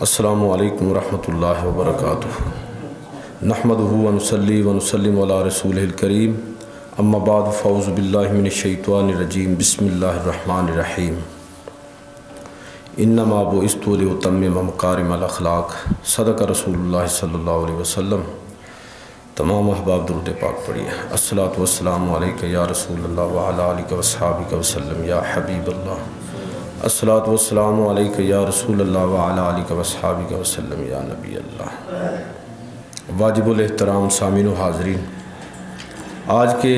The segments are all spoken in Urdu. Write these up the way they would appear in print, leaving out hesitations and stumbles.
السلام علیکم ورحمۃ اللہ وبرکاتہ۔ نحمدہ ونصلی ونسلم علی رسولہ الکریم، اما بعد فاعوذ باللہ من الشیطان الرجیم، بسم اللہ الرحمن الرحیم۔ انما بعثت لاتمم مکارم الاخلاق، صدق رسول اللہ صلی اللہ علیہ وسلم۔ تمام احباب درود پاک پڑھیے۔ الصلاۃ والسلام علیک یا رسول اللہ وعلی آلک واصحابک وسلم یا حبیب اللہ۔ الصلاۃ والسلام علیک یا رسول اللہ وعلی آلک واصحابک وسلم یا نبی اللہ۔ واجب الاحترام سامعین و حاضرین، آج کے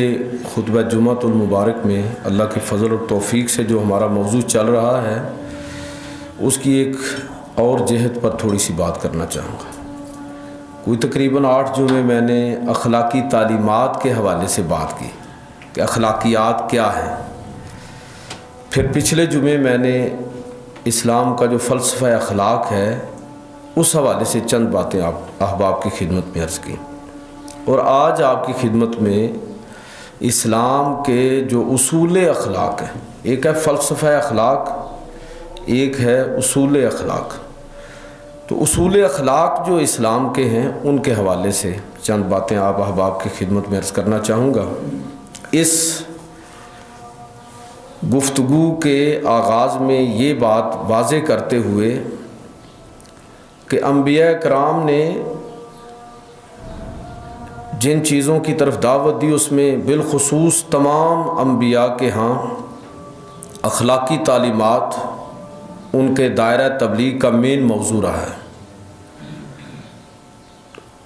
خطبہ جمعۃ المبارک میں اللہ کی فضل اور توفیق سے جو ہمارا موضوع چل رہا ہے، اس کی ایک اور جہت پر تھوڑی سی بات کرنا چاہوں گا۔ کوئی تقریباً 8 جمعے میں نے اخلاقی تعلیمات کے حوالے سے بات کی کہ اخلاقیات کیا ہیں۔ پھر پچھلے جمعے میں نے اسلام کا جو فلسفہ اخلاق ہے اس حوالے سے چند باتیں آپ احباب کی خدمت میں عرض کی، اور آج آپ کی خدمت میں اسلام کے جو اصول اخلاق ہیں، ایک ہے فلسفہ اخلاق، ایک ہے اصول اخلاق۔ تو اصول اخلاق جو اسلام کے ہیں ان کے حوالے سے چند باتیں آپ احباب کی خدمت میں عرض کرنا چاہوں گا۔ اس گفتگو کے آغاز میں یہ بات واضح کرتے ہوئے کہ انبیاء کرام نے جن چیزوں کی طرف دعوت دی اس میں بالخصوص تمام انبیاء کے ہاں اخلاقی تعلیمات ان کے دائرہ تبلیغ کا مین موضوع رہا ہے،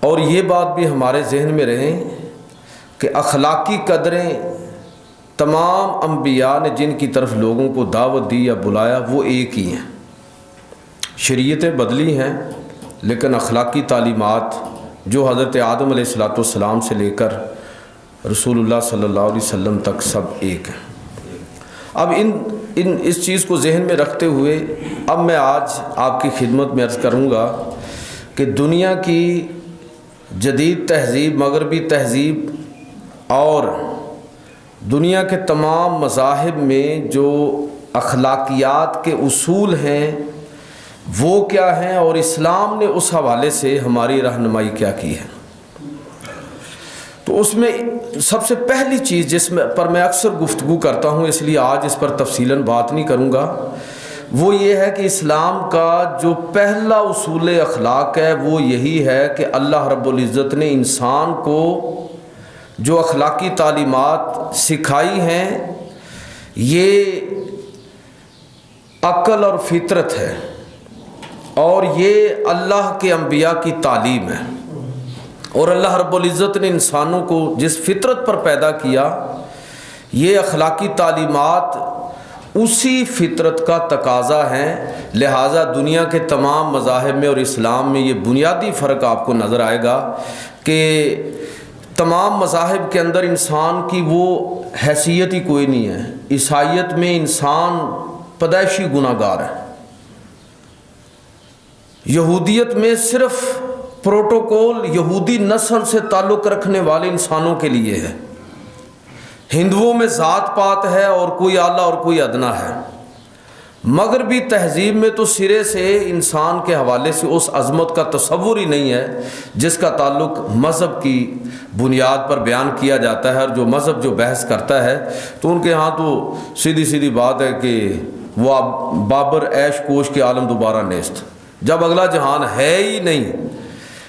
اور یہ بات بھی ہمارے ذہن میں رہے کہ اخلاقی قدریں تمام انبیاء نے جن کی طرف لوگوں کو دعوت دی یا بلایا وہ ایک ہی ہیں۔ شریعتیں بدلی ہیں لیکن اخلاقی تعلیمات جو حضرت آدم علیہ السلام سے لے کر رسول اللہ صلی اللہ علیہ وسلم تک سب ایک ہیں۔ اب اس چیز کو ذہن میں رکھتے ہوئے اب میں آج آپ کی خدمت میں عرض کروں گا کہ دنیا کی جدید تہذیب، مغربی تہذیب اور دنیا کے تمام مذاہب میں جو اخلاقیات کے اصول ہیں وہ کیا ہیں، اور اسلام نے اس حوالے سے ہماری رہنمائی کیا کی ہے۔ تو اس میں سب سے پہلی چیز جس پر میں اکثر گفتگو کرتا ہوں، اس لیے آج اس پر تفصیلاً بات نہیں کروں گا، وہ یہ ہے کہ اسلام کا جو پہلا اصول اخلاق ہے وہ یہی ہے کہ اللہ رب العزت نے انسان کو جو اخلاقی تعلیمات سکھائی ہیں یہ عقل اور فطرت ہے، اور یہ اللہ کے انبیاء کی تعلیم ہے۔ اور اللہ رب العزت نے انسانوں کو جس فطرت پر پیدا کیا، یہ اخلاقی تعلیمات اسی فطرت کا تقاضا ہے۔ لہٰذا دنیا کے تمام مذاہب میں اور اسلام میں یہ بنیادی فرق آپ کو نظر آئے گا کہ تمام مذاہب کے اندر انسان کی وہ حیثیت ہی کوئی نہیں ہے۔ عیسائیت میں انسان پیدائشی گناہ گار ہے، یہودیت میں صرف پروٹوکول یہودی نسل سے تعلق رکھنے والے انسانوں کے لیے ہے، ہندوؤں میں ذات پات ہے اور کوئی اعلیٰ اور کوئی ادنا ہے۔ مغربی تہذیب میں تو سرے سے انسان کے حوالے سے اس عظمت کا تصور ہی نہیں ہے جس کا تعلق مذہب کی بنیاد پر بیان کیا جاتا ہے، اور جو مذہب جو بحث کرتا ہے تو ان کے ہاں تو سیدھی بات ہے کہ وہ بابر عیش کوش کے عالم دوبارہ نیست، جب اگلا جہان ہے ہی نہیں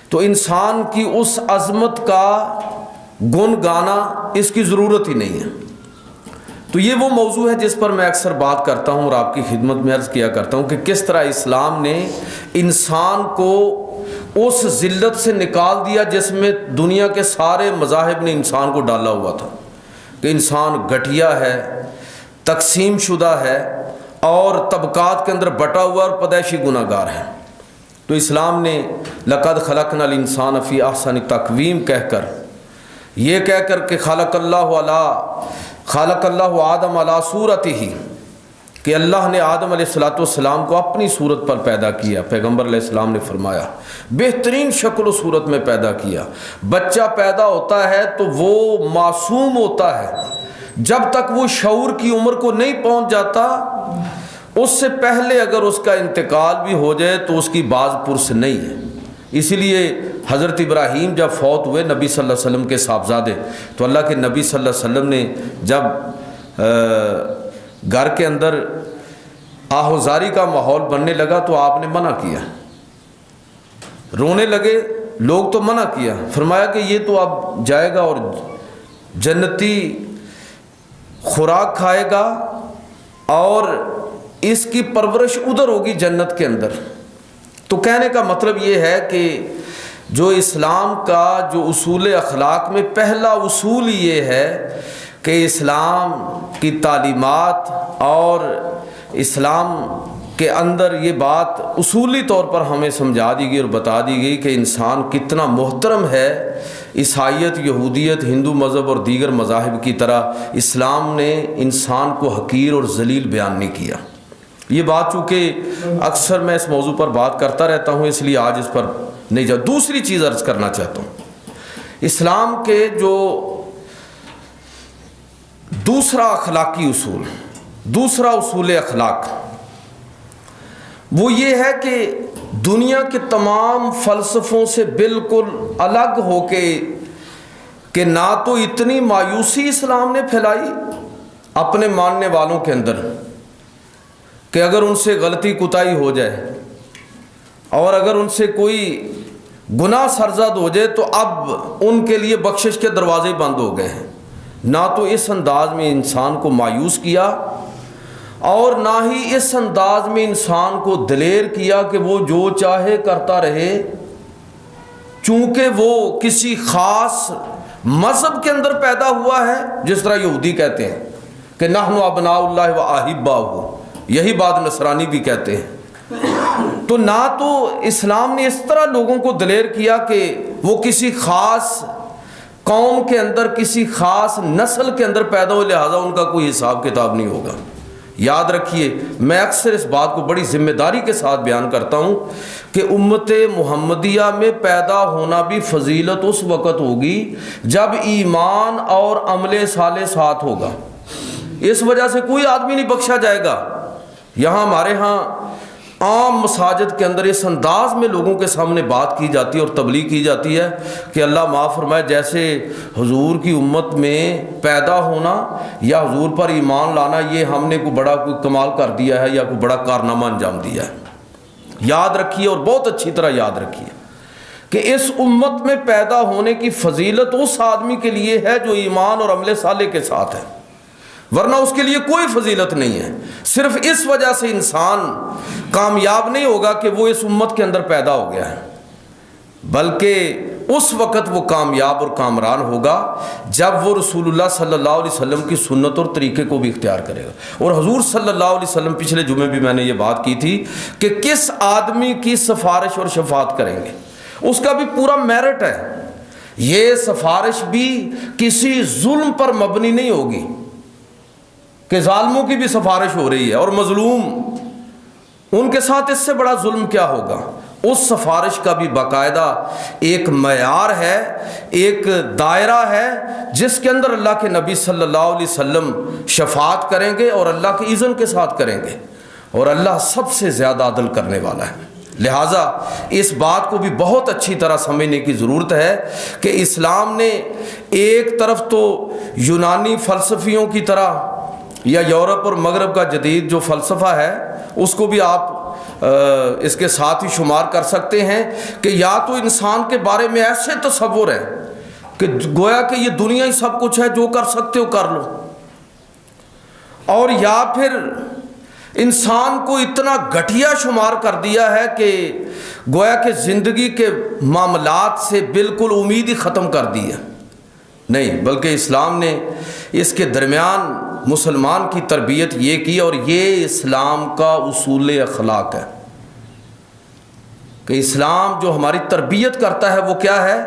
تو انسان کی اس عظمت کا گن گانا اس کی ضرورت ہی نہیں ہے۔ تو یہ وہ موضوع ہے جس پر میں اکثر بات کرتا ہوں اور آپ کی خدمت میں عرض کیا کرتا ہوں کہ کس طرح اسلام نے انسان کو اس ذلت سے نکال دیا جس میں دنیا کے سارے مذاہب نے انسان کو ڈالا ہوا تھا کہ انسان گھٹیا ہے، تقسیم شدہ ہے اور طبقات کے اندر بٹا ہوا اور پیدائشی گناہ گار ہے۔ تو اسلام نے لقد خلقنا الانسان فی احسن تقویم کہہ کر کہ خلق اللہ آدم علی صورتہ، کہ اللہ نے آدم علیہ السلام کو اپنی صورت پر پیدا کیا۔ پیغمبر علیہ السلام نے فرمایا بہترین شکل و صورت میں پیدا کیا۔ بچہ پیدا ہوتا ہے تو وہ معصوم ہوتا ہے، جب تک وہ شعور کی عمر کو نہیں پہنچ جاتا اس سے پہلے اگر اس کا انتقال بھی ہو جائے تو اس کی باز پرس نہیں ہے۔ اسی لیے حضرت ابراہیم جب فوت ہوئے نبی صلی اللہ علیہ وسلم کے صاحبزادے، تو اللہ کے نبی صلی اللہ علیہ وسلم نے جب گھر کے اندر آہوزاری کا ماحول بننے لگا تو آپ نے منع کیا، رونے لگے لوگ تو منع کیا، فرمایا کہ یہ تو اب جائے گا اور جنتی خوراک کھائے گا اور اس کی پرورش ادھر ہوگی جنت کے اندر۔ تو کہنے کا مطلب یہ ہے کہ جو اسلام کا جو اصول اخلاق میں پہلا اصول یہ ہے کہ اسلام کی تعلیمات اور اسلام کے اندر یہ بات اصولی طور پر ہمیں سمجھا دی گئی اور بتا دی گئی کہ انسان کتنا محترم ہے۔ عیسائیت، یہودیت، ہندو مذہب اور دیگر مذاہب کی طرح اسلام نے انسان کو حقیر اور ذلیل بیان نہیں کیا۔ یہ بات چونکہ اکثر میں اس موضوع پر بات کرتا رہتا ہوں، اس لیے آج اس پر نہیں جاؤ۔ دوسری چیز عرض کرنا چاہتا ہوں، اسلام کے جو دوسرا اخلاقی اصول، دوسرا اصول اخلاق، وہ یہ ہے کہ دنیا کے تمام فلسفوں سے بالکل الگ ہو کے کہ نہ تو اتنی مایوسی اسلام نے پھیلائی اپنے ماننے والوں کے اندر کہ اگر ان سے غلطی کوتاہی ہو جائے اور اگر ان سے کوئی گناہ سرزد ہو جائے تو اب ان کے لیے بخشش کے دروازے بند ہو گئے ہیں، نہ تو اس انداز میں انسان کو مایوس کیا اور نہ ہی اس انداز میں انسان کو دلیر کیا کہ وہ جو چاہے کرتا رہے، چونکہ وہ کسی خاص مذہب کے اندر پیدا ہوا ہے، جس طرح یہودی کہتے ہیں کہ نحن ابناء اللہ و احباؤہ، یہی بات نصرانی بھی کہتے ہیں۔ تو نہ تو اسلام نے اس طرح لوگوں کو دلیر کیا کہ وہ کسی خاص قوم کے اندر، کسی خاص نسل کے اندر پیدا ہو، لہذا ان کا کوئی حساب کتاب نہیں ہوگا۔ یاد رکھیے، میں اکثر اس بات کو بڑی ذمہ داری کے ساتھ بیان کرتا ہوں کہ امت محمدیہ میں پیدا ہونا بھی فضیلت اس وقت ہوگی جب ایمان اور عمل صالح ساتھ ہوگا۔ اس وجہ سے کوئی آدمی نہیں بخشا جائے گا۔ یہاں ہمارے ہاں عام مساجد کے اندر اس انداز میں لوگوں کے سامنے بات کی جاتی ہے اور تبلیغ کی جاتی ہے کہ اللہ معاف فرمائے، جیسے حضور کی امت میں پیدا ہونا یا حضور پر ایمان لانا یہ ہم نے کوئی بڑا کوئی کمال کر دیا ہے یا کوئی بڑا کارنامہ انجام دیا ہے۔ یاد رکھیے اور بہت اچھی طرح یاد رکھیے کہ اس امت میں پیدا ہونے کی فضیلت اس آدمی کے لیے ہے جو ایمان اور عمل صالح کے ساتھ ہے، ورنہ اس کے لیے کوئی فضیلت نہیں ہے۔ صرف اس وجہ سے انسان کامیاب نہیں ہوگا کہ وہ اس امت کے اندر پیدا ہو گیا ہے، بلکہ اس وقت وہ کامیاب اور کامران ہوگا جب وہ رسول اللہ صلی اللہ علیہ وسلم کی سنت اور طریقے کو بھی اختیار کرے گا۔ اور حضور صلی اللہ علیہ وسلم، پچھلے جمعے بھی میں نے یہ بات کی تھی کہ کس آدمی کی سفارش اور شفاعت کریں گے، اس کا بھی پورا میرٹ ہے۔ یہ سفارش بھی کسی ظلم پر مبنی نہیں ہوگی کہ ظالموں کی بھی سفارش ہو رہی ہے اور مظلوم، ان کے ساتھ اس سے بڑا ظلم کیا ہوگا۔ اس سفارش کا بھی باقاعدہ ایک معیار ہے، ایک دائرہ ہے جس کے اندر اللہ کے نبی صلی اللہ علیہ وسلم شفاعت کریں گے اور اللہ کے اذن کے ساتھ کریں گے، اور اللہ سب سے زیادہ عدل کرنے والا ہے۔ لہٰذا اس بات کو بھی بہت اچھی طرح سمجھنے کی ضرورت ہے کہ اسلام نے ایک طرف تو یونانی فلسفیوں کی طرح یا یورپ اور مغرب کا جدید جو فلسفہ ہے اس کو بھی آپ اس کے ساتھ ہی شمار کر سکتے ہیں کہ یا تو انسان کے بارے میں ایسے تصور ہے کہ گویا کہ یہ دنیا ہی سب کچھ ہے، جو کر سکتے ہو کر لو، اور یا پھر انسان کو اتنا گھٹیا شمار کر دیا ہے کہ گویا کہ زندگی کے معاملات سے بالکل امید ہی ختم کر دی ہے۔ نہیں، بلکہ اسلام نے اس کے درمیان مسلمان کی تربیت یہ کی، اور یہ اسلام کا اصول اخلاق ہے کہ اسلام جو ہماری تربیت کرتا ہے وہ کیا ہے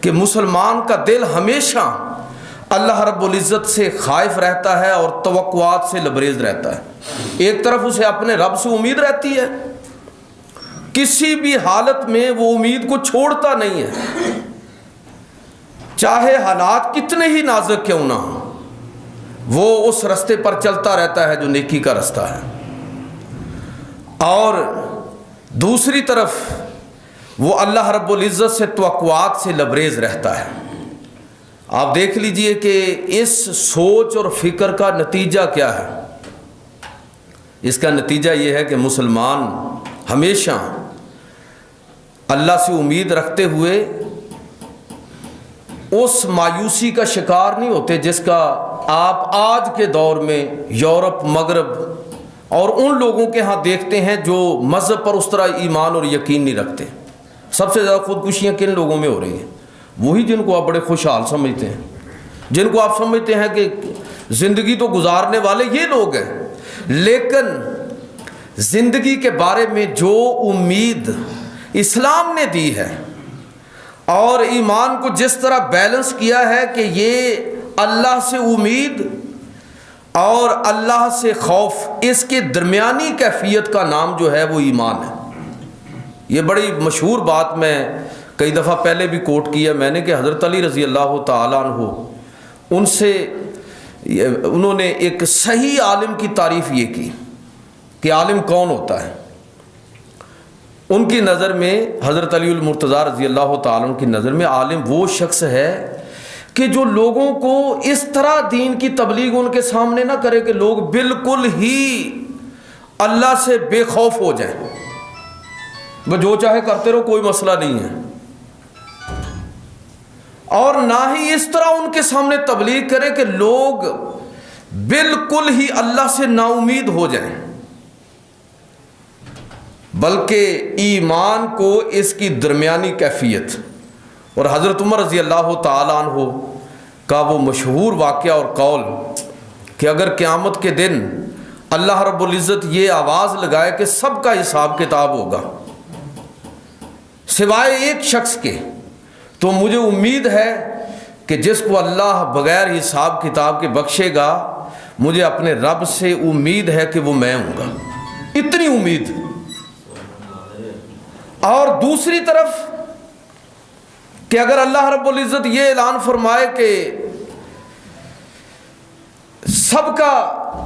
کہ مسلمان کا دل ہمیشہ اللہ رب العزت سے خائف رہتا ہے اور توقعات سے لبریز رہتا ہے۔ ایک طرف اسے اپنے رب سے امید رہتی ہے، کسی بھی حالت میں وہ امید کو چھوڑتا نہیں ہے، چاہے حالات کتنے ہی نازک کیوں نہ ہوں، وہ اس رستے پر چلتا رہتا ہے جو نیکی کا رستہ ہے۔ اور دوسری طرف وہ اللہ رب العزت سے توقعات سے لبریز رہتا ہے۔ آپ دیکھ لیجئے کہ اس سوچ اور فکر کا نتیجہ کیا ہے۔ اس کا نتیجہ یہ ہے کہ مسلمان ہمیشہ اللہ سے امید رکھتے ہوئے اس مایوسی کا شکار نہیں ہوتے جس کا آپ آج کے دور میں یورپ، مغرب اور ان لوگوں کے ہاں دیکھتے ہیں جو مذہب پر اس طرح ایمان اور یقین نہیں رکھتے۔ سب سے زیادہ خودکشیاں کن لوگوں میں ہو رہی ہیں؟ وہی جن کو آپ بڑے خوشحال سمجھتے ہیں، جن کو آپ سمجھتے ہیں کہ زندگی تو گزارنے والے یہ لوگ ہیں، لیکن زندگی کے بارے میں جو امید اسلام نے دی ہے اور ایمان کو جس طرح بیلنس کیا ہے کہ یہ اللہ سے امید اور اللہ سے خوف، اس کے درمیانی کیفیت کا نام جو ہے وہ ایمان ہے۔ یہ بڑی مشہور بات میں کئی دفعہ پہلے بھی کوٹ کی ہے میں نے کہ حضرت علی رضی اللہ تعالیٰ عنہ، ان سے انہوں نے ایک صحیح عالم کی تعریف یہ کی کہ عالم کون ہوتا ہے۔ ان کی نظر میں، حضرت علی المرتضیٰ رضی اللہ تعالیٰ عنہ کی نظر میں، عالم وہ شخص ہے کہ جو لوگوں کو اس طرح دین کی تبلیغ ان کے سامنے نہ کرے کہ لوگ بالکل ہی اللہ سے بے خوف ہو جائیں، وہ جو چاہے کرتے رہو، کوئی مسئلہ نہیں ہے، اور نہ ہی اس طرح ان کے سامنے تبلیغ کرے کہ لوگ بالکل ہی اللہ سے نا امید ہو جائیں، بلکہ ایمان کو اس کی درمیانی کیفیت۔ اور حضرت عمر رضی اللہ تعالیٰ عنہ کا وہ مشہور واقعہ اور قول کہ اگر قیامت کے دن اللہ رب العزت یہ آواز لگائے کہ سب کا حساب کتاب ہوگا سوائے ایک شخص کے، تو مجھے امید ہے کہ جس کو اللہ بغیر حساب کتاب کے بخشے گا، مجھے اپنے رب سے امید ہے کہ وہ میں ہوں گا، اتنی امید۔ اور دوسری طرف کہ اگر اللہ رب العزت یہ اعلان فرمائے کہ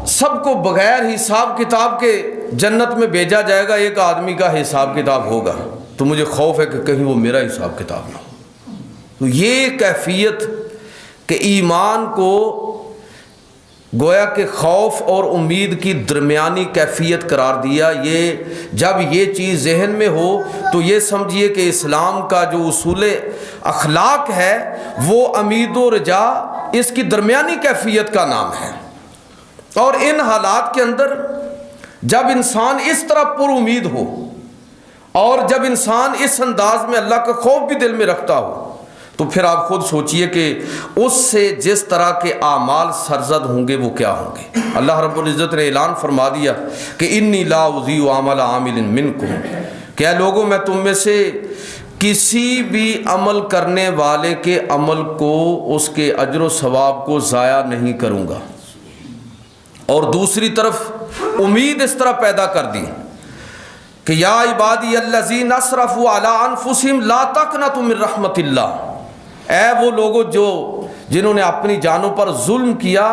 سب کو بغیر حساب کتاب کے جنت میں بھیجا جائے گا، ایک آدمی کا حساب کتاب ہوگا، تو مجھے خوف ہے کہ کہیں وہ میرا حساب کتاب نہ ہو۔ تو یہ کیفیت کہ ایمان کو گویا کہ خوف اور امید کی درمیانی کیفیت قرار دیا، یہ جب یہ چیز ذہن میں ہو تو یہ سمجھیے کہ اسلام کا جو اصول اخلاق ہے وہ امید و رجا اس کی درمیانی کیفیت کا نام ہے۔ اور ان حالات کے اندر جب انسان اس طرح پر امید ہو اور جب انسان اس انداز میں اللہ کا خوف بھی دل میں رکھتا ہو، تو پھر آپ خود سوچئے کہ اس سے جس طرح کے اعمال سرزد ہوں گے وہ کیا ہوں گے۔ اللہ رب العزت نے اعلان فرما دیا کہ انی لا اضیع عمل عامل منکم، کہ اے لوگوں میں تم میں سے کسی بھی عمل کرنے والے کے عمل کو، اس کے اجر و ثواب کو ضائع نہیں کروں گا۔ اور دوسری طرف امید اس طرح پیدا کر دی کہ یا عبادی الذین اسرفوا علی انفسہم لا تقنطوا من رحمت اللہ، اے وہ لوگوں جنہوں نے اپنی جانوں پر ظلم کیا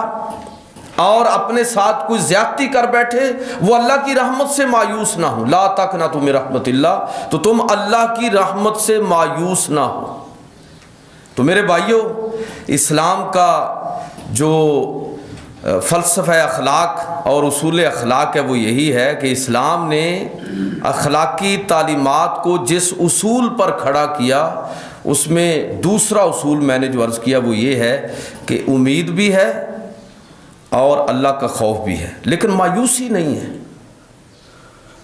اور اپنے ساتھ کوئی زیادتی کر بیٹھے، وہ اللہ کی رحمت سے مایوس نہ ہو۔ لا تقنطوا من رحمت اللہ، تو تم اللہ کی رحمت سے مایوس نہ ہو۔ تو میرے بھائیوں، اسلام کا جو فلسفہ اخلاق اور اصول اخلاق ہے وہ یہی ہے کہ اسلام نے اخلاقی تعلیمات کو جس اصول پر کھڑا کیا، اس میں دوسرا اصول میں نے جو عرض کیا وہ یہ ہے کہ امید بھی ہے اور اللہ کا خوف بھی ہے، لیکن مایوسی نہیں ہے،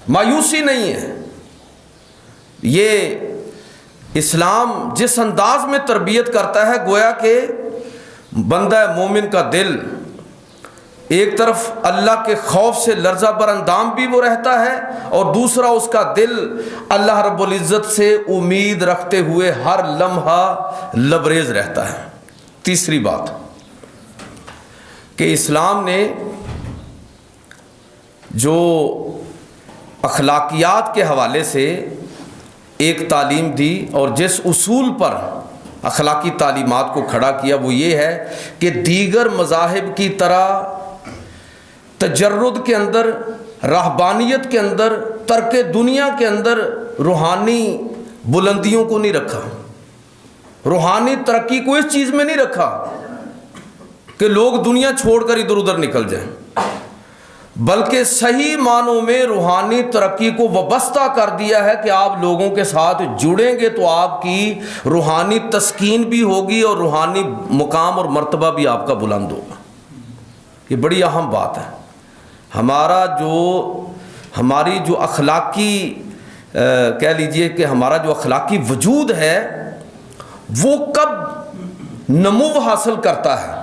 مایوسی نہیں ہے۔ یہ اسلام جس انداز میں تربیت کرتا ہے، گویا کہ بندہ مومن کا دل ایک طرف اللہ کے خوف سے لرزہ بر اندام بھی وہ رہتا ہے، اور دوسرا اس کا دل اللہ رب العزت سے امید رکھتے ہوئے ہر لمحہ لبریز رہتا ہے۔ تیسری بات کہ اسلام نے جو اخلاقیات کے حوالے سے ایک تعلیم دی اور جس اصول پر اخلاقی تعلیمات کو کھڑا کیا وہ یہ ہے کہ دیگر مذاہب کی طرح تجرد کے اندر، رہبانیت کے اندر ترک دنیا کے اندر روحانی بلندیوں کو نہیں رکھا، روحانی ترقی کو اس چیز میں نہیں رکھا کہ لوگ دنیا چھوڑ کر ادھر ادھر نکل جائیں، بلکہ صحیح معنوں میں روحانی ترقی کو وابستہ کر دیا ہے کہ آپ لوگوں کے ساتھ جڑیں گے تو آپ کی روحانی تسکین بھی ہوگی اور روحانی مقام اور مرتبہ بھی آپ کا بلند ہوگا۔ یہ بڑی اہم بات ہے۔ ہماری جو اخلاقی کہہ لیجئے کہ ہمارا جو اخلاقی وجود ہے وہ کب نمو حاصل کرتا ہے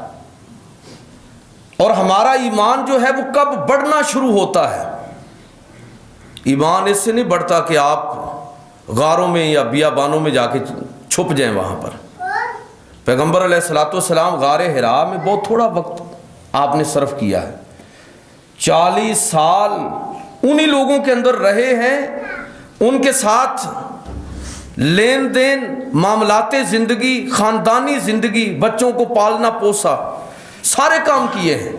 اور ہمارا ایمان جو ہے وہ کب بڑھنا شروع ہوتا ہے۔ ایمان اس سے نہیں بڑھتا کہ آپ غاروں میں یا بیابانوں میں جا کے چھپ جائیں وہاں پر۔ پیغمبر علیہ الصلوۃ والسلام غار حرا میں بہت تھوڑا وقت آپ نے صرف کیا ہے، 40 سال انہی لوگوں کے اندر رہے ہیں، ان کے ساتھ لین دین، معاملات زندگی، خاندانی زندگی، بچوں کو پالنا پوسا، سارے کام کیے ہیں،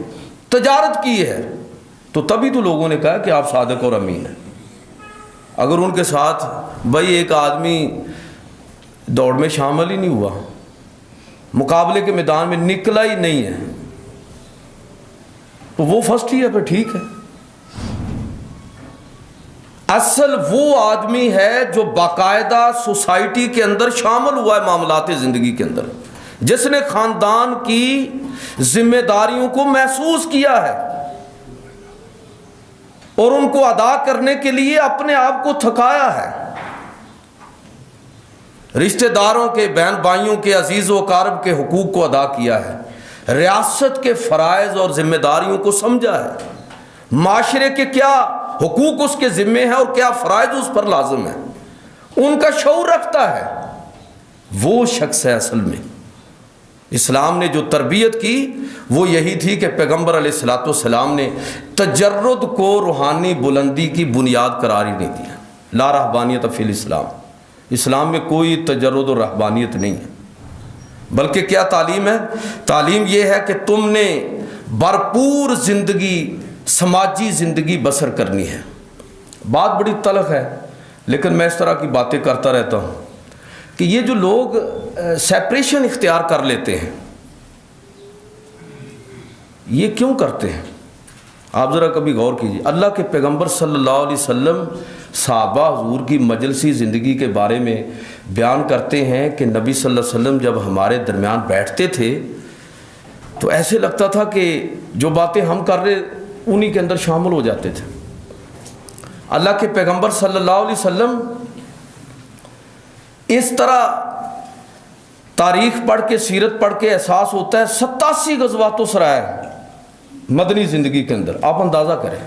تجارت کی ہے، تو تبھی تو لوگوں نے کہا کہ آپ صادق اور امین ہیں۔ اگر ان کے ساتھ بھائی ایک آدمی دوڑ میں شامل ہی نہیں ہوا، مقابلے کے میدان میں نکلا ہی نہیں ہے، تو وہ فرسٹ ہی ہے، پھر ٹھیک ہے۔ اصل وہ آدمی ہے جو باقاعدہ سوسائٹی کے اندر شامل ہوا ہے، معاملات زندگی کے اندر، جس نے خاندان کی ذمہ داریوں کو محسوس کیا ہے اور ان کو ادا کرنے کے لیے اپنے آپ کو تھکایا ہے، رشتہ داروں کے، بہن بھائیوں کے، عزیز و اقارب کے حقوق کو ادا کیا ہے، ریاست کے فرائض اور ذمہ داریوں کو سمجھا ہے، معاشرے کے کیا حقوق اس کے ذمہ ہیں اور کیا فرائض اس پر لازم ہیں، ان کا شعور رکھتا ہے۔ وہ شخص ہے اصل میں۔ اسلام نے جو تربیت کی وہ یہی تھی کہ پیغمبر علیہ الصلوۃ والسلام نے تجرد کو روحانی بلندی کی بنیاد قرار ہی نہیں دیا۔ لا رہبانیت فی الاسلام، اسلام میں کوئی تجرد اور رہبانیت نہیں ہے، بلکہ کیا تعلیم ہے؟ تعلیم یہ ہے کہ تم نے بھرپور زندگی، سماجی زندگی بسر کرنی ہے۔ بات بڑی تلخ ہے، لیکن میں اس طرح کی باتیں کرتا رہتا ہوں کہ یہ جو لوگ سیپریشن اختیار کر لیتے ہیں، یہ کیوں کرتے ہیں؟ آپ ذرا کبھی غور کیجیے۔ اللہ کے پیغمبر صلی اللہ علیہ وسلم صحابہ حضور کی مجلسی زندگی کے بارے میں بیان کرتے ہیں کہ نبی صلی اللہ علیہ وسلم جب ہمارے درمیان بیٹھتے تھے تو ایسے لگتا تھا کہ جو باتیں ہم کر رہے انہی کے اندر شامل ہو جاتے تھے۔ اللہ کے پیغمبر صلی اللہ علیہ وسلم اس طرح تاریخ پڑھ کے، سیرت پڑھ کے احساس ہوتا ہے 87 غزوات و سرائے مدنی زندگی کے اندر، آپ اندازہ کریں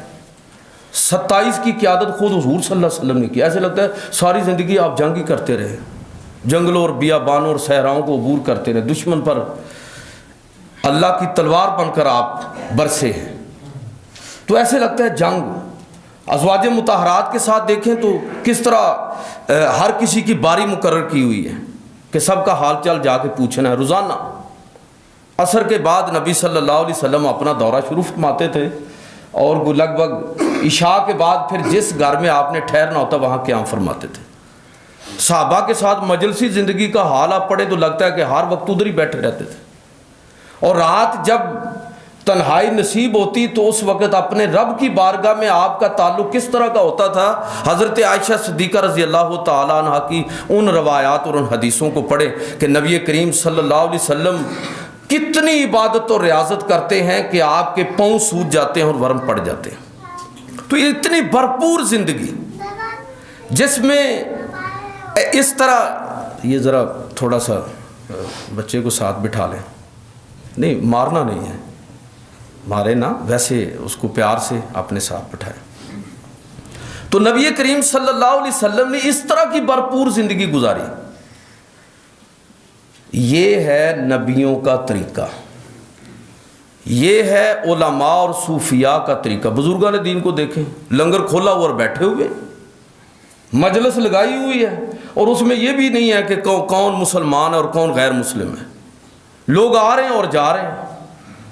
27 کی قیادت خود حضور صلی اللہ علیہ وسلم نے کی۔ ایسے لگتا ہے ساری زندگی آپ جنگ ہی کرتے رہے، جنگلوں اور بیابانوں اور صحراؤں کو عبور کرتے رہے، دشمن پر اللہ کی تلوار بن کر آپ برسے ہیں، تو ایسے لگتا ہے جنگ۔ ازواج مطہرات کے ساتھ دیکھیں تو کس طرح ہر کسی کی باری مقرر کی ہوئی ہے کہ سب کا حال چال جا کے پوچھنا ہے روزانہ۔ عصر کے بعد نبی صلی اللہ علیہ وسلم اپنا دورہ شروع فرماتے تھے اور لگ بھگ عشاء کے بعد پھر جس گھر میں آپ نے ٹھہرنا ہوتا وہاں قیام فرماتے تھے۔ صحابہ کے ساتھ مجلسی زندگی کا حال آپ پڑھیں تو لگتا ہے کہ ہر وقت ادھر ہی بیٹھے رہتے تھے، اور رات جب تنہائی نصیب ہوتی تو اس وقت اپنے رب کی بارگاہ میں آپ کا تعلق کس طرح کا ہوتا تھا۔ حضرت عائشہ صدیقہ رضی اللہ تعالیٰ عنہ کی ان روایات اور ان حدیثوں کو پڑھیں کہ نبی کریم صلی اللہ علیہ وسلم کتنی عبادت اور ریاضت کرتے ہیں کہ آپ کے پاؤں سوج جاتے ہیں اور ورم پڑ جاتے ہیں۔ تو یہ اتنی بھرپور زندگی جس میں اس طرح، یہ ذرا تھوڑا سا بچے کو ساتھ بٹھا لیں، نہیں مارنا نہیں ہے، مارے نا، ویسے اس کو پیار سے اپنے ساتھ بٹھائے۔ تو نبی کریم صلی اللہ علیہ وسلم نے اس طرح کی بھرپور زندگی گزاری۔ یہ ہے نبیوں کا طریقہ، یہ ہے علماء اور صوفیاء کا طریقہ۔ بزرگان دین کو دیکھیں، لنگر کھولا ہوا اور بیٹھے ہوئے، مجلس لگائی ہوئی ہے، اور اس میں یہ بھی نہیں ہے کہ کون مسلمان ہے اور کون غیر مسلم ہے، لوگ آ رہے ہیں اور جا رہے ہیں،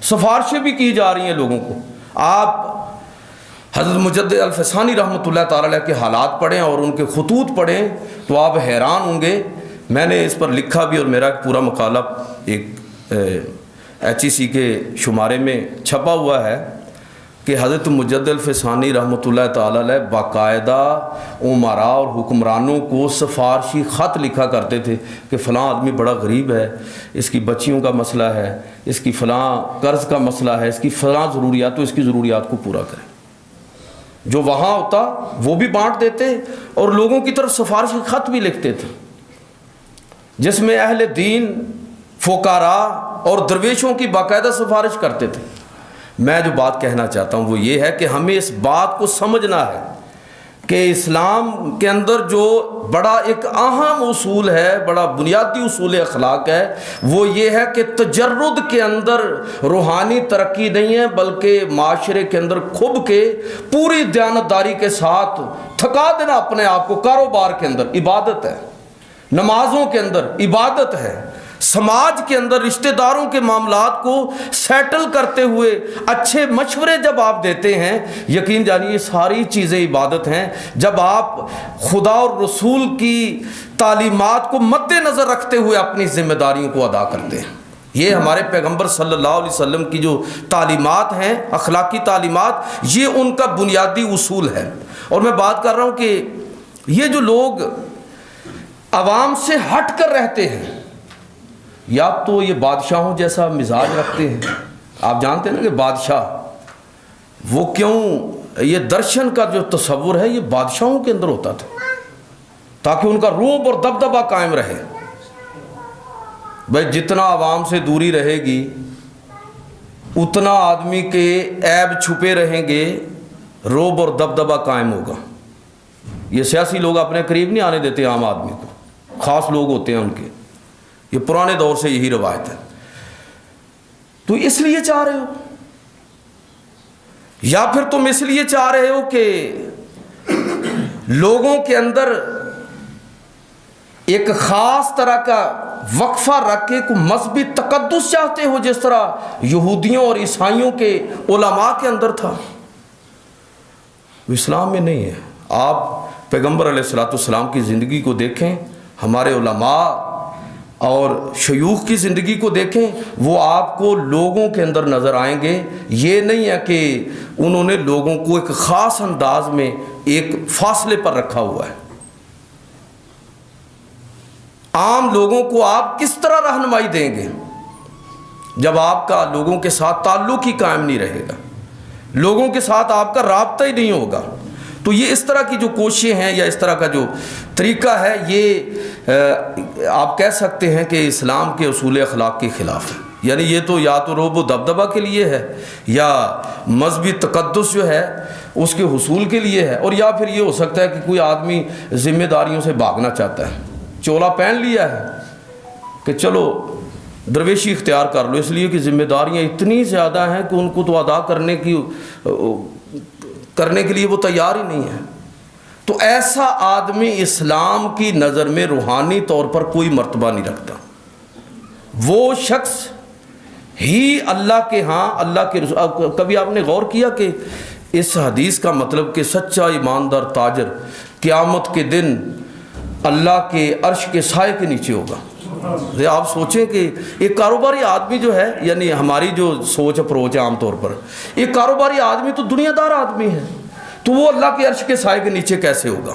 سفارشیں بھی کی جا رہی ہیں لوگوں کو۔ آپ حضرت مجدد الفسانی رحمۃ اللہ تعالی علیہ کے حالات پڑھیں اور ان کے خطوط پڑھیں تو آپ حیران ہوں گے. میں نے اس پر لکھا بھی اور میرا ایک پورا مقالہ ایک HEC کے شمارے میں چھپا ہوا ہے کہ حضرت مجدد الفسانی رحمۃ اللہ تعالی علیہ باقاعدہ عمراء اور حکمرانوں کو سفارشی خط لکھا کرتے تھے کہ فلاں آدمی بڑا غریب ہے، اس کی بچیوں کا مسئلہ ہے، اس کی فلاں قرض کا مسئلہ ہے، اس کی فلاں ضروریات، تو اس کی ضروریات کو پورا کریں. جو وہاں ہوتا وہ بھی بانٹ دیتے اور لوگوں کی طرف سفارشی خط بھی لکھتے تھے جس میں اہل دین، فقراء اور درویشوں کی باقاعدہ سفارش کرتے تھے. میں جو بات کہنا چاہتا ہوں وہ یہ ہے کہ ہمیں اس بات کو سمجھنا ہے کہ اسلام کے اندر جو بڑا ایک اہم اصول ہے، بڑا بنیادی اصول اخلاق ہے، وہ یہ ہے کہ تجرد کے اندر روحانی ترقی نہیں ہے، بلکہ معاشرے کے اندر کھب کے پوری دیانتداری کے ساتھ تھکا دینا اپنے آپ کو. کاروبار کے اندر عبادت ہے، نمازوں کے اندر عبادت ہے، سماج کے اندر رشتہ داروں کے معاملات کو سیٹل کرتے ہوئے اچھے مشورے جب آپ دیتے ہیں، یقین جانیے ساری چیزیں عبادت ہیں. جب آپ خدا اور رسول کی تعلیمات کو مد نظر رکھتے ہوئے اپنی ذمہ داریوں کو ادا کرتے ہیں. یہ ہمارے پیغمبر صلی اللہ علیہ وسلم کی جو تعلیمات ہیں، اخلاقی تعلیمات، یہ ان کا بنیادی اصول ہے. اور میں بات کر رہا ہوں کہ یہ جو لوگ عوام سے ہٹ کر رہتے ہیں، یا تو یہ بادشاہوں جیسا مزاج رکھتے ہیں. آپ جانتے ہیں نا کہ بادشاہ وہ کیوں، یہ درشن کا جو تصور ہے یہ بادشاہوں کے اندر ہوتا تھا تاکہ ان کا رعب اور دبدبہ قائم رہے. بھائی جتنا عوام سے دوری رہے گی اتنا آدمی کے عیب چھپے رہیں گے، رعب اور دبدبہ قائم ہوگا. یہ سیاسی لوگ اپنے قریب نہیں آنے دیتے عام آدمی کو، خاص لوگ ہوتے ہیں ان کے. یہ پرانے دور سے یہی روایت ہے. تو اس لیے چاہ رہے ہو، یا پھر تم اس لیے چاہ رہے ہو کہ لوگوں کے اندر ایک خاص طرح کا وقفہ رکھ کے کوئی مذہبی تقدس چاہتے ہو جس طرح یہودیوں اور عیسائیوں کے علماء کے اندر تھا. اسلام میں نہیں ہے. آپ پیغمبر علیہ الصلوۃ والسلام کی زندگی کو دیکھیں، ہمارے علماء اور شیوخ کی زندگی کو دیکھیں، وہ آپ کو لوگوں کے اندر نظر آئیں گے. یہ نہیں ہے کہ انہوں نے لوگوں کو ایک خاص انداز میں ایک فاصلے پر رکھا ہوا ہے. عام لوگوں کو آپ کس طرح رہنمائی دیں گے جب آپ کا لوگوں کے ساتھ تعلق ہی قائم نہیں رہے گا، لوگوں کے ساتھ آپ کا رابطہ ہی نہیں ہوگا. تو یہ اس طرح کی جو کوششیں ہیں یا اس طرح کا جو طریقہ ہے، یہ آپ کہہ سکتے ہیں کہ اسلام کے اصول اخلاق کے خلاف ہے. یعنی یہ تو یا تو رعب و دبدبہ کے لیے ہے، یا مذہبی تقدس جو ہے اس کے حصول کے لیے ہے، اور یا پھر یہ ہو سکتا ہے کہ کوئی آدمی ذمہ داریوں سے بھاگنا چاہتا ہے، چولا پہن لیا ہے کہ چلو درویشی اختیار کر لو، اس لیے کہ ذمہ داریاں اتنی زیادہ ہیں کہ ان کو تو ادا کرنے کے لیے وہ تیار ہی نہیں ہے. تو ایسا آدمی اسلام کی نظر میں روحانی طور پر کوئی مرتبہ نہیں رکھتا. وہ شخص ہی اللہ کے ہاں، اللہ کے رسول. کبھی آپ نے غور کیا کہ اس حدیث کا مطلب کہ سچا ایماندار تاجر قیامت کے دن اللہ کے عرش کے سائے کے نیچے ہوگا. آپ سوچیں کہ ایک کاروباری آدمی جو ہے، یعنی ہماری جو سوچ اپروچ ہے عام طور پر، ایک کاروباری آدمی تو دنیا دار آدمی ہے، تو وہ اللہ کے عرش کے سائے کے نیچے کیسے ہوگا؟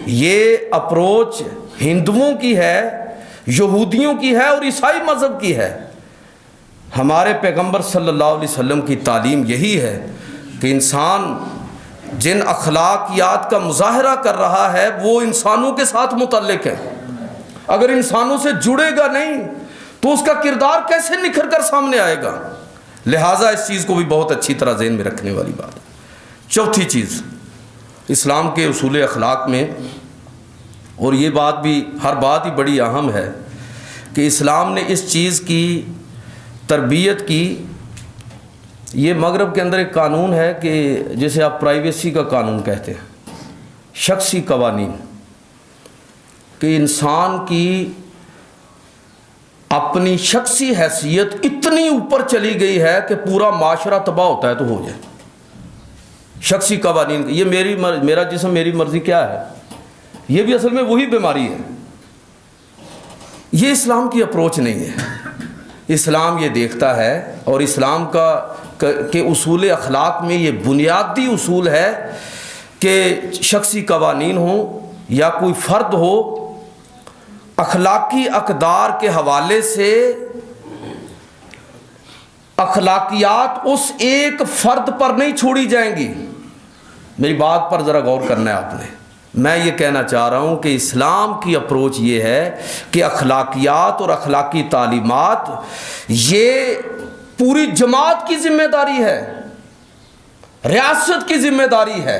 یہ اپروچ ہندوؤں کی ہے، یہودیوں کی ہے اور عیسائی مذہب کی ہے. ہمارے پیغمبر صلی اللہ علیہ وسلم کی تعلیم یہی ہے کہ انسان جن اخلاقیات کا مظاہرہ کر رہا ہے وہ انسانوں کے ساتھ متعلق ہے. اگر انسانوں سے جڑے گا نہیں تو اس کا کردار کیسے نکھر کر سامنے آئے گا؟ لہٰذا اس چیز کو بھی بہت اچھی طرح ذہن میں رکھنے والی بات ہے. چوتھی چیز اسلام کے اصول اخلاق میں، اور یہ بات بھی ہر بات ہی بڑی اہم ہے، کہ اسلام نے اس چیز کی تربیت کی. یہ مغرب کے اندر ایک قانون ہے کہ جسے آپ پرائیویسی کا قانون کہتے ہیں، شخصی قوانین، کہ انسان کی اپنی شخصی حیثیت اتنی اوپر چلی گئی ہے کہ پورا معاشرہ تباہ ہوتا ہے تو ہو جائے. شخصی قوانین، یہ میرا جسم میری مرضی کیا ہے، یہ بھی اصل میں وہی بیماری ہے۔ یہ اسلام کی اپروچ نہیں ہے۔ اسلام یہ دیکھتا ہے، اور اسلام کے اصول اخلاق میں یہ بنیادی اصول ہے کہ شخصی قوانین ہوں یا کوئی فرد ہو، اخلاقی اقدار کے حوالے سے اخلاقیات اس ایک فرد پر نہیں چھوڑی جائیں گی۔ میری بات پر ذرا غور کرنا ہے آپ نے۔ میں یہ کہنا چاہ رہا ہوں کہ اسلام کی اپروچ یہ ہے کہ اخلاقیات اور اخلاقی تعلیمات یہ پوری جماعت کی ذمہ داری ہے، ریاست کی ذمہ داری ہے۔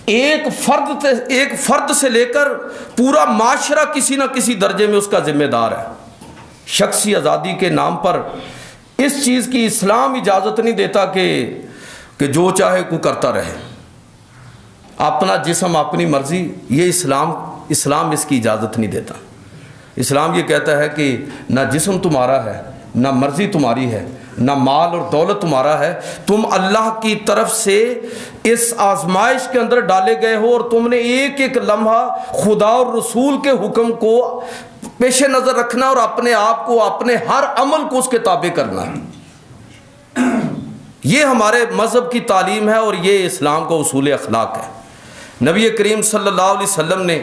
ایک فرد سے لے کر پورا معاشرہ کسی نہ کسی درجے میں اس کا ذمہ دار ہے۔ شخصی آزادی کے نام پر اس چیز کی اسلام اجازت نہیں دیتا کہ جو چاہے کوئی کرتا رہے، اپنا جسم اپنی مرضی، یہ اسلام اس کی اجازت نہیں دیتا۔ اسلام یہ کہتا ہے کہ نہ جسم تمہارا ہے، نہ مرضی تمہاری ہے، نہ مال اور دولت تمہارا ہے، تم اللہ کی طرف سے اس آزمائش کے اندر ڈالے گئے ہو، اور تم نے ایک ایک لمحہ خدا اور رسول کے حکم کو پیش نظر رکھنا، اور اپنے آپ کو، اپنے ہر عمل کو اس کے تابع کرنا ہے۔ یہ ہمارے مذہب کی تعلیم ہے، اور یہ اسلام کا اصول اخلاق ہے۔ نبی کریم صلی اللہ علیہ وسلم نے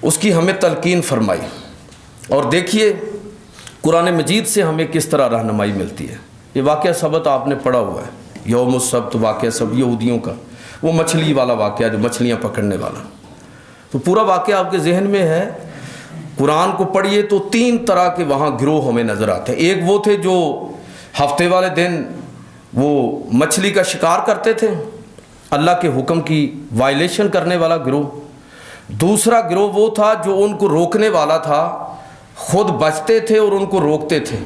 اس کی ہمیں تلقین فرمائی، اور دیکھیے قرآن مجید سے ہمیں کس طرح رہنمائی ملتی ہے۔ یہ واقعہ سبت آپ نے پڑھا ہوا ہے، یوم السبت واقعہ سب یہودیوں کا، وہ مچھلی والا واقعہ جو مچھلیاں پکڑنے والا، تو پورا واقعہ آپ کے ذہن میں ہے۔ قرآن کو پڑھیے تو 3 طرح کے وہاں گروہ ہمیں نظر آتے ہیں۔ ایک وہ تھے جو ہفتے والے دن وہ مچھلی کا شکار کرتے تھے، اللہ کے حکم کی وائلیشن کرنے والا گروہ۔ دوسرا گروہ وہ تھا جو ان کو روکنے والا تھا، خود بچتے تھے اور ان کو روکتے تھے۔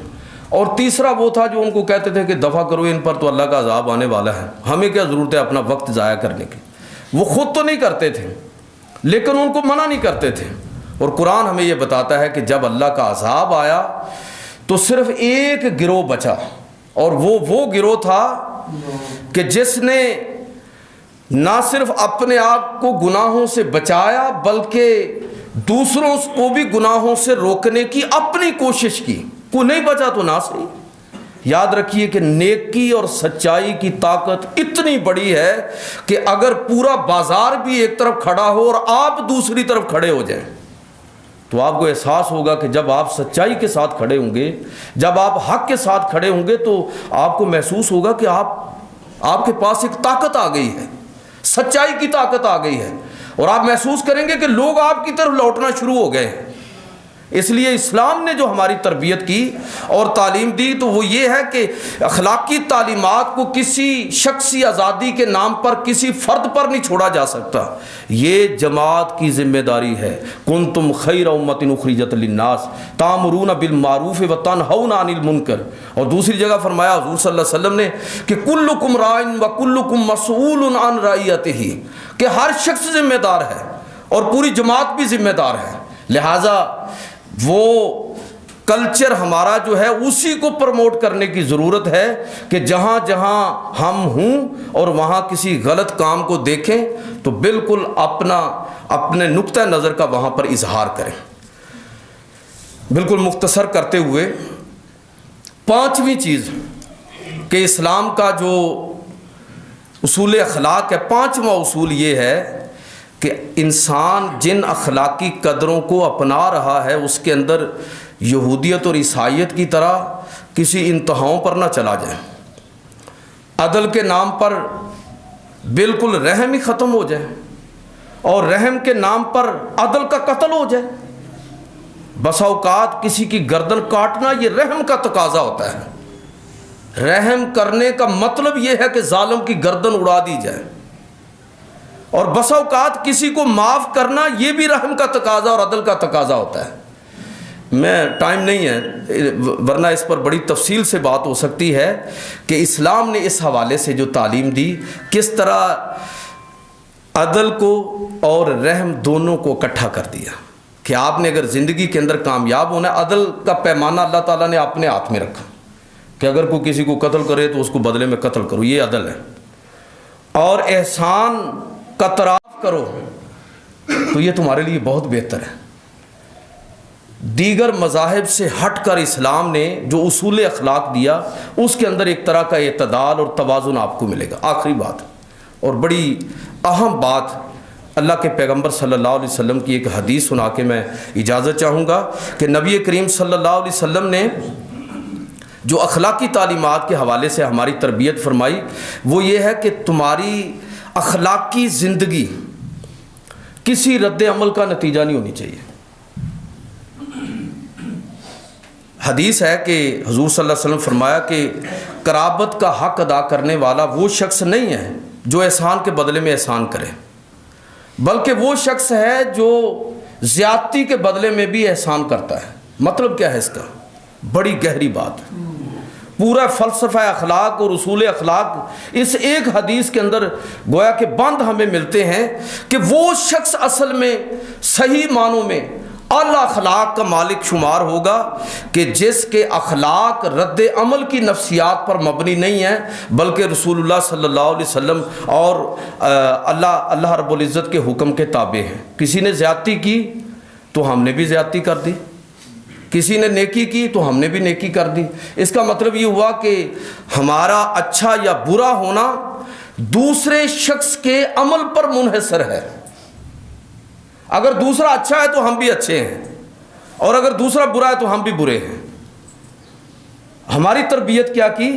اور تیسرا وہ تھا جو ان کو کہتے تھے کہ دفع کرو، ان پر تو اللہ کا عذاب آنے والا ہے، ہمیں کیا ضرورت ہے اپنا وقت ضائع کرنے کی۔ وہ خود تو نہیں کرتے تھے لیکن ان کو منع نہیں کرتے تھے۔ اور قرآن ہمیں یہ بتاتا ہے کہ جب اللہ کا عذاب آیا تو صرف ایک گروہ بچا، اور وہ گروہ تھا کہ جس نے نہ صرف اپنے آپ کو گناہوں سے بچایا بلکہ دوسروں کو بھی گناہوں سے روکنے کی اپنی کوشش کی۔ کوئی نہیں بچا تو نہ صحیح۔ یاد رکھیے کہ نیکی اور سچائی کی طاقت اتنی بڑی ہے کہ اگر پورا بازار بھی ایک طرف کھڑا ہو اور آپ دوسری طرف کھڑے ہو جائیں تو آپ کو احساس ہوگا کہ جب آپ سچائی کے ساتھ کھڑے ہوں گے، جب آپ حق کے ساتھ کھڑے ہوں گے، تو آپ کو محسوس ہوگا کہ آپ کے پاس ایک طاقت آ گئی ہے، سچائی کی طاقت آ گئی ہے، اور آپ محسوس کریں گے کہ لوگ آپ کی طرف لوٹنا شروع ہو گئے ہیں۔ اس لیے اسلام نے جو ہماری تربیت کی اور تعلیم دی تو وہ یہ ہے کہ اخلاقی تعلیمات کو کسی شخصی آزادی کے نام پر کسی فرد پر نہیں چھوڑا جا سکتا، یہ جماعت کی ذمہ داری ہے۔ کنتم خیر امۃ اخرجت للناس تأمرون بالمعروف وتنہون عن المنکر۔ اور دوسری جگہ فرمایا حضور صلی اللہ علیہ وسلم نے کہ کلکم راع وکلکم مسئول عن رعیتہ، کہ ہر شخص ذمہ دار ہے اور پوری جماعت بھی ذمہ دار ہے۔ لہٰذا وہ کلچر ہمارا جو ہے اسی کو پروموٹ کرنے کی ضرورت ہے کہ جہاں جہاں ہم ہوں اور وہاں کسی غلط کام کو دیکھیں تو بالکل اپنے نقطہ نظر کا وہاں پر اظہار کریں۔ بالکل مختصر کرتے ہوئے 5ویں چیز کہ اسلام کا جو اصول اخلاق ہے، 5واں اصول یہ ہے کہ انسان جن اخلاقی قدروں کو اپنا رہا ہے اس کے اندر یہودیت اور عیسائیت کی طرح کسی انتہاؤں پر نہ چلا جائے، عدل کے نام پر بالکل رحم ہی ختم ہو جائے، اور رحم کے نام پر عدل کا قتل ہو جائے۔ بسا اوقات کسی کی گردن کاٹنا یہ رحم کا تقاضا ہوتا ہے، رحم کرنے کا مطلب یہ ہے کہ ظالم کی گردن اڑا دی جائے، اور بسا اوقات کسی کو معاف کرنا یہ بھی رحم کا تقاضا اور عدل کا تقاضا ہوتا ہے۔ میں ٹائم نہیں ہے ورنہ اس پر بڑی تفصیل سے بات ہو سکتی ہے کہ اسلام نے اس حوالے سے جو تعلیم دی، کس طرح عدل کو اور رحم دونوں کو اکٹھا کر دیا کہ آپ نے اگر زندگی کے اندر کامیاب ہونا ہے، عدل کا پیمانہ اللہ تعالیٰ نے اپنے ہاتھ میں رکھا کہ اگر کوئی کسی کو قتل کرے تو اس کو بدلے میں قتل کرو، یہ عدل ہے۔ اور احسان کا طراف کرو تو یہ تمہارے لیے بہت بہتر ہے۔ دیگر مذاہب سے ہٹ کر اسلام نے جو اصول اخلاق دیا اس کے اندر ایک طرح کا اعتدال اور توازن آپ کو ملے گا۔ آخری بات اور بڑی اہم بات، اللہ کے پیغمبر صلی اللہ علیہ وسلم کی ایک حدیث سنا کے میں اجازت چاہوں گا کہ نبی کریم صلی اللہ علیہ وسلم نے جو اخلاقی تعلیمات کے حوالے سے ہماری تربیت فرمائی وہ یہ ہے کہ تمہاری اخلاقی زندگی کسی رد عمل کا نتیجہ نہیں ہونی چاہیے۔ حدیث ہے کہ حضور صلی اللہ علیہ وسلم فرمایا کہ قرابت کا حق ادا کرنے والا وہ شخص نہیں ہے جو احسان کے بدلے میں احسان کرے، بلکہ وہ شخص ہے جو زیادتی کے بدلے میں بھی احسان کرتا ہے۔ مطلب کیا ہے اس کا؟ بڑی گہری بات، پورا فلسفہ اخلاق اور اصول اخلاق اس ایک حدیث کے اندر گویا کہ بند ہمیں ملتے ہیں کہ وہ شخص اصل میں صحیح معنوں میں اعلیٰ اخلاق کا مالک شمار ہوگا کہ جس کے اخلاق رد عمل کی نفسیات پر مبنی نہیں ہیں بلکہ رسول اللہ صلی اللہ علیہ وسلم اور اللہ رب العزت کے حکم کے تابع ہیں۔ کسی نے زیادتی کی تو ہم نے بھی زیادتی کر دی، کسی نے نیکی کی تو ہم نے بھی نیکی کر دی۔ اس کا مطلب یہ ہوا کہ ہمارا اچھا یا برا ہونا دوسرے شخص کے عمل پر منحصر ہے۔ اگر دوسرا اچھا ہے تو ہم بھی اچھے ہیں، اور اگر دوسرا برا ہے تو ہم بھی برے ہیں۔ ہماری تربیت کیا کی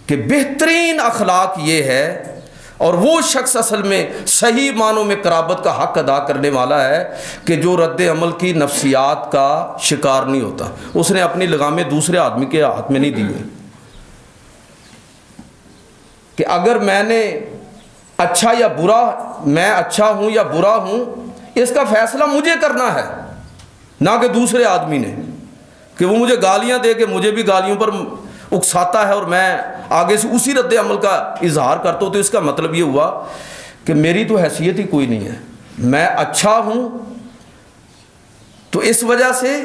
کہ بہترین اخلاق یہ ہے، اور وہ شخص اصل میں صحیح معنوں میں قرابت کا حق ادا کرنے والا ہے کہ جو رد عمل کی نفسیات کا شکار نہیں ہوتا۔ اس نے اپنی لگامیں دوسرے آدمی کے ہاتھ میں نہیں دی ہوئی کہ اگر میں نے اچھا یا برا، میں اچھا ہوں یا برا ہوں، اس کا فیصلہ مجھے کرنا ہے، نہ کہ دوسرے آدمی نے، کہ وہ مجھے گالیاں دے کے مجھے بھی گالیوں پر اکساتا ہے اور میں آگے سے اسی رد عمل کا اظہار کرتا ہوں۔ تو اس کا مطلب یہ ہوا کہ میری تو حیثیت ہی کوئی نہیں ہے، میں اچھا ہوں تو اس وجہ سے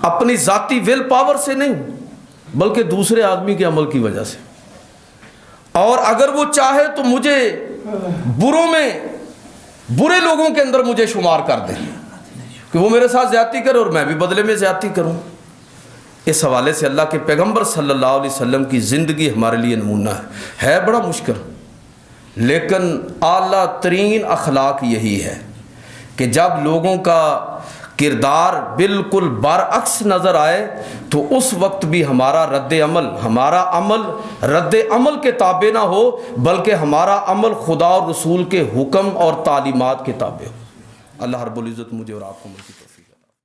اپنی ذاتی ول پاور سے نہیں بلکہ دوسرے آدمی کے عمل کی وجہ سے، اور اگر وہ چاہے تو مجھے بروں میں، برے لوگوں کے اندر مجھے شمار کر دیں کہ وہ میرے ساتھ زیادتی کرے اور میں بھی بدلے میں زیادتی کروں۔ اس حوالے سے اللہ کے پیغمبر صلی اللہ علیہ وسلم کی زندگی ہمارے لیے نمونہ ہے بڑا مشکل، لیکن اعلیٰ ترین اخلاق یہی ہے کہ جب لوگوں کا کردار بالکل برعکس نظر آئے تو اس وقت بھی ہمارا ہمارا عمل رد عمل کے تابع نہ ہو بلکہ ہمارا عمل خدا اور رسول کے حکم اور تعلیمات کے تابع ہو۔ اللہ رب العزت مجھے اور آپ کو عمل کی توفیق